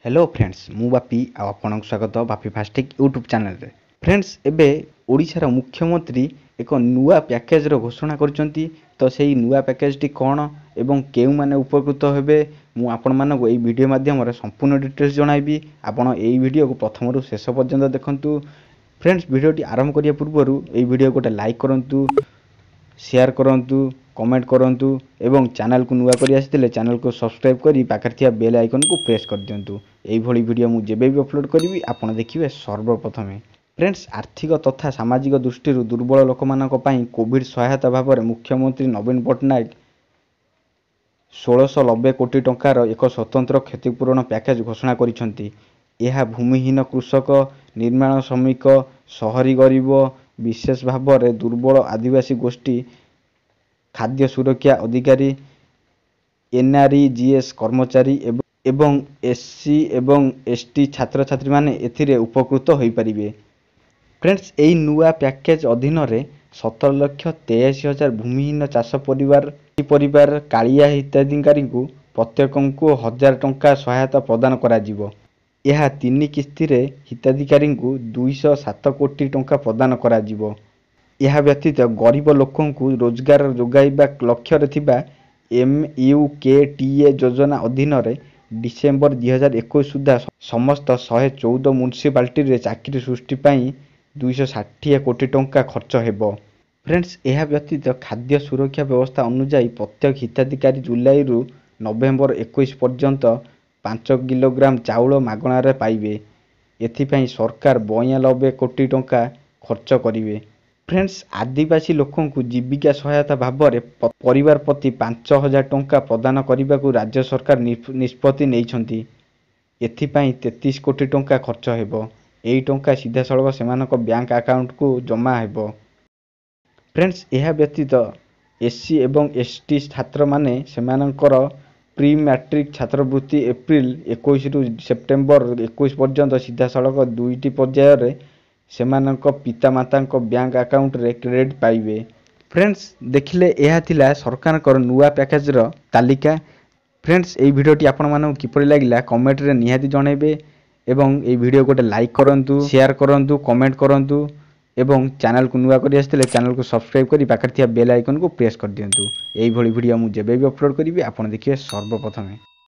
Hello friends मु बापी आपन स्वागत बापी फास्टिक यूट्यूब चैनल रे। फ्रेंड्स एबे ओडिशार मुख्यमंत्री एक नुआ पैकेज रो घोषणा करचंती। तो सेही नुआ पैकेज टी कोन एवं केउ माने उपकृत हेबे मु आपन मानको एई वीडियो माध्यम रे संपूर्ण डिटेल्स जणाइबी। आपन एई वीडियो को प्रथम रु शेष पर्यंत देखंतु। फ्रेंड्स वीडियो टी आरंभ करिया पूर्वरु एई वीडियो गोटे लाइक करंतु, शेयर करंतु, कमेंट करंतु एवं चैनल को नुआ करी आसिले चैनल को सब्सक्राइब करी पाखर थिया बेल आइकन को प्रेस कर दियंतु। एई भली वीडियो मु जेबे भी अपलोड करिवि आपण देखिबे सर्वप्रथमे। फ्रेंड्स आर्थिक तथा सामाजिक दृष्टि दुर्बल लोक मानक पई कोविड सहायता भाव में मुख्यमंत्री नवीन पट्टनायक 1690 कोटी टंकार एक स्वतंत्र क्षतिपूरण पैकेज घोषणा करिसंती। यह भूमिहीन कृषक, निर्माण श्रमिक, शहरी गरीब, विशेष भाव में दुर्बल आदिवासी गोष्ठी, खाद्य सुरक्षा अधिकारी, एनआरईजीएस कर्मचारी एवं एससी एवं एसटी छात्र छात्री माने एथिरे उपकृत होई परिबे। फ्रेंड्स एई नुआ पैकेज अधीन रे 17,83,000 भूमिहीन चाष परिवार कालिया हिताधिकारी को प्रत्येक को 1000 टंका सहायता प्रदान करा जिवो। यह 3 किस्ती रे हिताधिकारी को 207 कोटी टंका प्रदान करा जिवो। यह व्यतीत गरीब लोकों को रोजगार जोगाइबा लक्ष्य रे थिबा MUKTA योजना अधीन रे डिसेंबर 2021 सुधा समस्त 114 म्युनिसिपालिटी रे चाकरी सृष्टि पाई 260 कोटी टंका खर्च हेबो। फ्रेंड्स यह व्यतीत खाद्य सुरक्षा व्यवस्था अनुसार प्रत्येक हिताधिकारी जुलाई रु नवेम्बर 21 पर्यंत 5 किलोग्राम चाउल मागणार पाइबे। एथिपाई सरकार 92 कोटी टंका खर्च करिवे। फ्रेंड्स आदिवासी लोकों को जीविका सहायता भाव में परिवार प्रति 5000 टंका प्रदान करने को राज्य सरकार निष्पत्ति नहीं। एथिपाई 33 कोटी टंका खर्च हेबो। एई टंका सीधा सड़क सेमानक बैंक अकाउंट को जमा हेबो। फ्रेंड्स यह व्यतीत एससी एवं एसटी छात्र माने सेमानकर प्री मैट्रिक छात्रवृत्ति एप्रिल 21 रु सेप्टेम्बर 21 पर्यंत सीधा सड़क 2टी पर्याय रे सेमानक पितामाता बैंक अकाउंट रे क्रेडिट पाइबे। फ्रेंड्स देखिले यह थिला सरकार कर नुआ पैकेज रो तालिका। फ्रेंड्स एई वीडियो टी आपण मानक किपरि लागिला कमेंट रे निहाती जणैबे एवं एई वीडियो गोटे लाइक करंतु, शेयर करंतु, कमेंट करंतु एवं चैनल को नुआ करी आसिले चैनल को सब्सक्राइब करी पाखर थिया बेल आइकन को प्रेस कर दियंतु। एई भली वीडियो मु जेबे भी अपलोड करिवि आपण देखिबे सर्वप्रथमे।